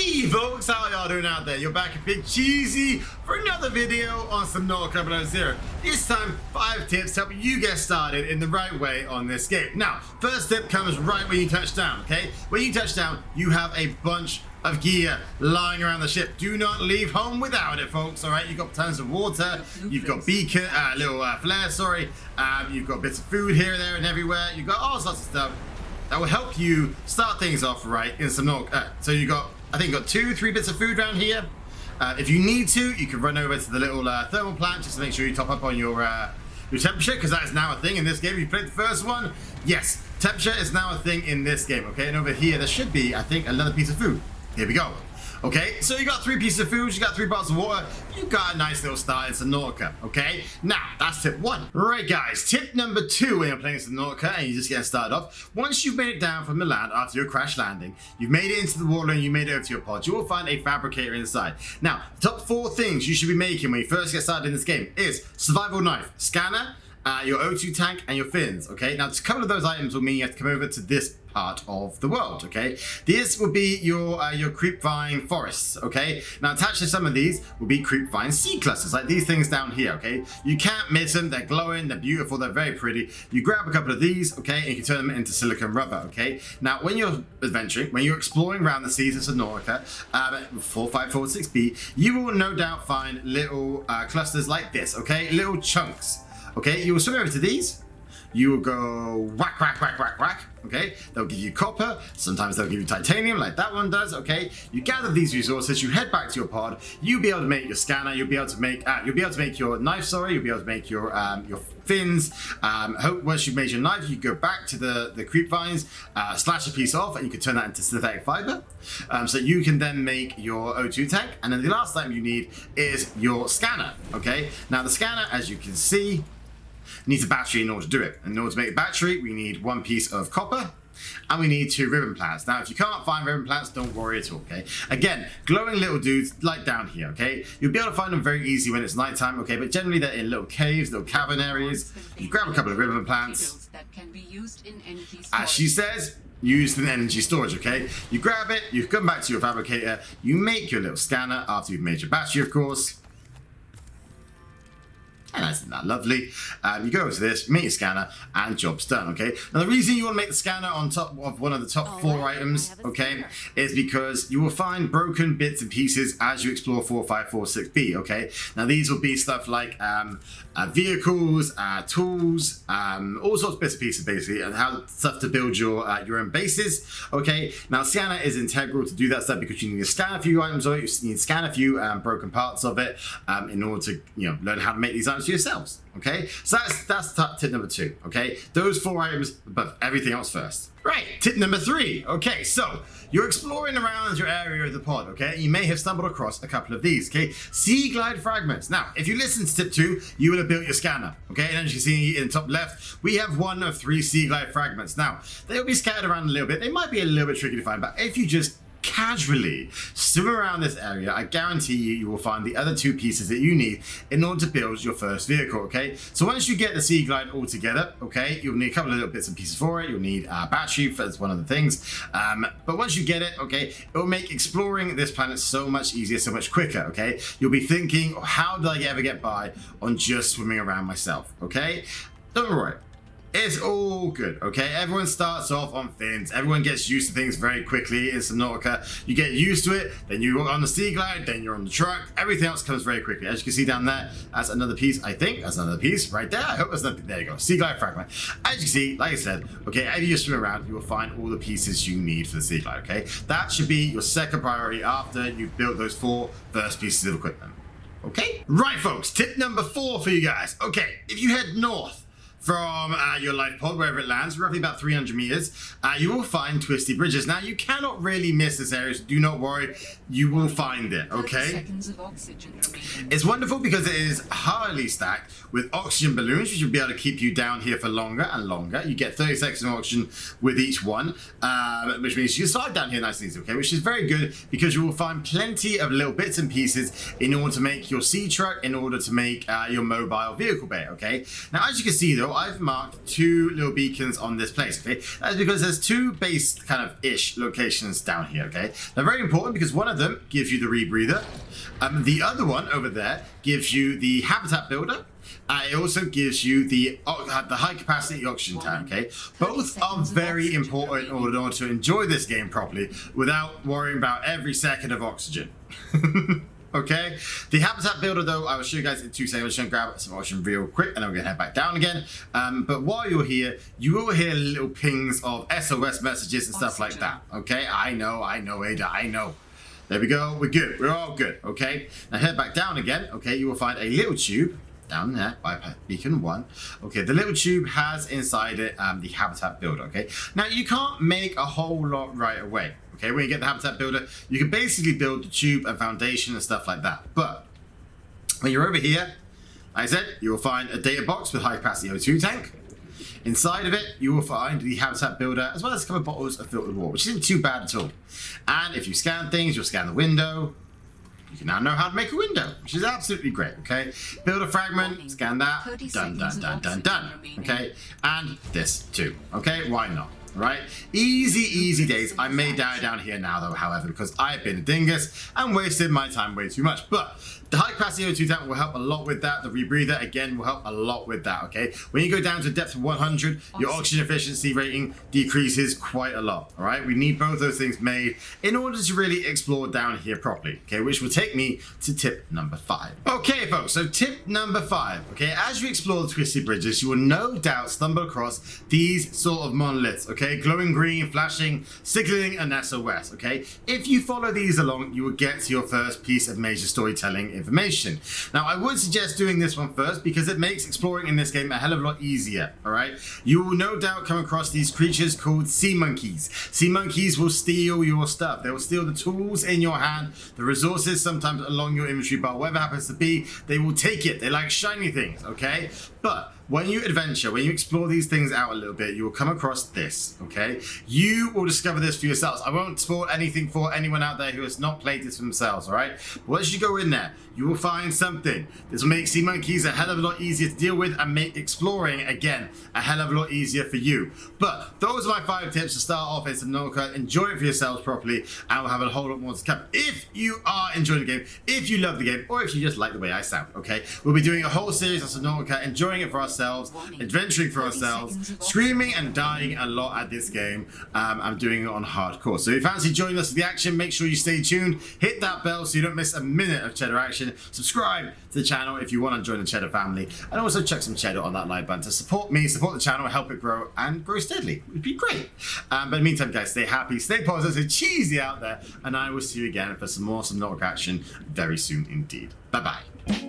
Howdy folks, how y'all doing out there? You're back at Big Cheesy for another video on Subnautica 0. This time, 5 tips to help you get started in the right way on this game. Now, first tip comes right when you touch down, okay? When you touch down, you have a bunch of gear lying around the ship. Do not leave home without it, folks, alright? You've got tons of water, you've got beacon, little flares, sorry. You've got bits of food here, there, and everywhere. You've got all sorts of stuff that will help you start things off right in Subnautica. So you got, I think you got 2-3 bits of food around here. If you need to, you can run over to the little thermal plant just to make sure you top up on your temperature, because that is now a thing in this game. You played the first one, yes, temperature is now a thing in this game, okay? And over here, there should be, I think, another piece of food. Here we go. Okay, so you got 3 pieces of food, you got 3 bottles of water, you got a nice little start in Subnautica, okay? Now, that's tip 1. Right, guys, tip number 2 when you're playing Subnautica and you're just getting started off, once you've made it down from the land after your crash landing, you've made it into the water and you made it over to your pod, you will find a fabricator inside. Now, the top 4 things you should be making when you first get started in this game is survival knife, scanner, your O2 tank, and your fins, okay? Now, a couple of those items will mean you have to come over to this part of the world, okay? This will be your creepvine forests, okay? Now, attached to some of these will be creepvine seed clusters, like these things down here, okay? You can't miss them, they're glowing, they're beautiful, they're very pretty. You grab a couple of these, okay, and you can turn them into silicone rubber, okay? Now, when you're adventuring, when you're exploring around the seas of Subnautica, 4546B, you will no doubt find little clusters like this, okay? Little chunks. Okay, you will swim over to these, you will go whack, whack, whack, whack, whack, okay? They'll give you copper, sometimes they'll give you titanium like that one does, okay? You gather these resources, you head back to your pod, you'll be able to make your scanner, you'll be able to make your knife, sorry, you'll be able to make your fins. Once you've made your knife, you go back to the creep vines, slash a piece off, and you can turn that into synthetic fiber. So you can then make your O2 tank, and then the last item you need is your scanner, okay? Now the scanner, as you can see, needs a battery in order to do it. In order to make a battery, we need 1 piece of copper, and we need 2 ribbon plants. Now, if you can't find ribbon plants, don't worry at all, okay? Again, glowing little dudes like down here, okay? You'll be able to find them very easy when it's nighttime, okay? But generally, they're in little caves, little cavern areas. You grab a couple of ribbon plants. As she says, used in energy storage, okay? You grab it, you come back to your fabricator, you make your little scanner after you've made your battery, of course. And isn't that lovely? You go over to this, make your scanner, and job's done, okay? Now, the reason you want to make the scanner on top of one of the top 4 items, okay, is because you will find broken bits and pieces as you explore 4546B, okay? Now, these will be stuff like vehicles, tools, all sorts of bits and pieces, basically, and how stuff to build your own bases, okay? Now, scanner is integral to do that stuff because you need to scan a few items of it, you need to scan a few broken parts of it in order to, learn how to make these items for yourselves, okay? So that's tip number 2, okay? Those 4 items, but everything else first. Right, tip number 3, okay? So you're exploring around your area of the pod, okay? You may have stumbled across a couple of these, okay? Sea glide fragments. Now, if you listen to tip 2, you will have built your scanner, okay? And as you can see in the top left, we have 1 of 3 sea glide fragments. Now, they'll be scattered around a little bit. They might be a little bit tricky to find, but if you just casually swim around this area, I guarantee you will find the other 2 pieces that you need in order to build your first vehicle, okay? So once you get the sea glide all together, okay, you'll need a couple of little bits and pieces for it. You'll need a battery, that's one of the things. But once you get it, okay, it will make exploring this planet so much easier, so much quicker, okay? You'll be thinking, how did I ever get by on just swimming around myself, okay? Don't worry. It's all good, okay? Everyone starts off on fins. Everyone gets used to things very quickly in Subnautica. You get used to it, then you're on the sea glide, then you're on the truck. Everything else comes very quickly. As you can see down there, that's another piece, I think. That's another piece right there. I hope that's nothing. There you go, sea glide fragment. As you can see, like I said, okay, as you just swim around, you will find all the pieces you need for the sea glide, okay? That should be your second priority after you've built those 4 first pieces of equipment, okay? Right, folks, tip number 4 for you guys. Okay, if you head north from your life pod, wherever it lands, roughly about 300 meters, you will find twisty bridges. Now, you cannot really miss this area, so do not worry, you will find it, okay? It's wonderful because it is highly stacked with oxygen balloons, which will be able to keep you down here for longer and longer. You get 30 seconds of oxygen with each one, which means you can slide down here nice and easy, okay? Which is very good because you will find plenty of little bits and pieces in order to make your sea truck, in order to make your mobile vehicle bay, okay? Now, as you can see though, though, I've marked 2 little beacons on this place, okay? That's because there's 2 base kind of ish locations down here, okay? They're very important because one of them gives you the rebreather. The other one over there gives you the habitat builder. It also gives you the high capacity oxygen tank, okay? Both are very important in order to enjoy this game properly without worrying about every second of oxygen. Okay, the habitat builder though, I will show you guys in 2 seconds. I'm just gonna grab some oxygen real quick and then we're gonna head back down again. But while you're here, you will hear little pings of SOS messages and stuff like that. Okay, I know, Ada, I know. There we go, we're good, we're all good, okay? Now head back down again, okay? You will find a little tube down there by beacon 1. Okay, the little tube has inside it the habitat builder, okay? Now you can't make a whole lot right away. Okay, when you get the habitat builder, you can basically build the tube and foundation and stuff like that. But when you're over here, like I said, you will find a data box with high capacity O2 tank. Inside of it, you will find the habitat builder as well as a couple of bottles of filtered water, which isn't too bad at all. And if you scan things, you'll scan the window. You can now know how to make a window, which is absolutely great, okay? Build a fragment, scan that, done, done, done, done, done, okay? And this too, okay? Why not? Right? Easy days. I may die down here now though, however, because I've been a dingus and wasted my time way too much. But the high capacity O2 tank will help a lot with that. The rebreather, again, will help a lot with that, okay? When you go down to a depth of 100, your oxygen efficiency rating decreases quite a lot, all right? We need both those things made in order to really explore down here properly, okay? Which will take me to tip number 5. Okay, folks, so tip number 5, okay? As you explore the twisted bridges, you will no doubt stumble across these sort of monoliths, okay? Glowing green, flashing, signaling an SOS, okay? If you follow these along, you will get to your first piece of major storytelling information. Now, I would suggest doing this one first because it makes exploring in this game a hell of a lot easier, all right? You will no doubt come across these creatures called sea monkeys. Sea monkeys will steal your stuff. They will steal the tools in your hand, the resources sometimes along your inventory bar, whatever happens to be, they will take it. They like shiny things, okay? But when you adventure, when you explore these things out a little bit, you will come across this, okay? You will discover this for yourselves. I won't spoil anything for anyone out there who has not played this for themselves, all right? But once you go in there, you will find something. This will make sea monkeys a hell of a lot easier to deal with and make exploring, again, a hell of a lot easier for you. But those are my 5 tips to start off in Subnautica. Enjoy it for yourselves properly, and we'll have a whole lot more to come. If you are enjoying the game, if you love the game, or if you just like the way I sound, okay? We'll be doing a whole series on Subnautica, enjoying it for ourselves, adventuring for ourselves, screaming and dying a lot at this game. I'm doing it on hardcore. So if you fancy joining us for the action, make sure you stay tuned, hit that bell so you don't miss a minute of Cheddar action, subscribe to the channel if you want to join the Cheddar family, and also chuck some cheddar on that like button to support me, support the channel, help it grow and grow steadily. It would be great. But in the meantime, guys, stay happy, stay positive, stay cheesy out there, and I will see you again for some more Subnautica action very soon indeed. Bye bye.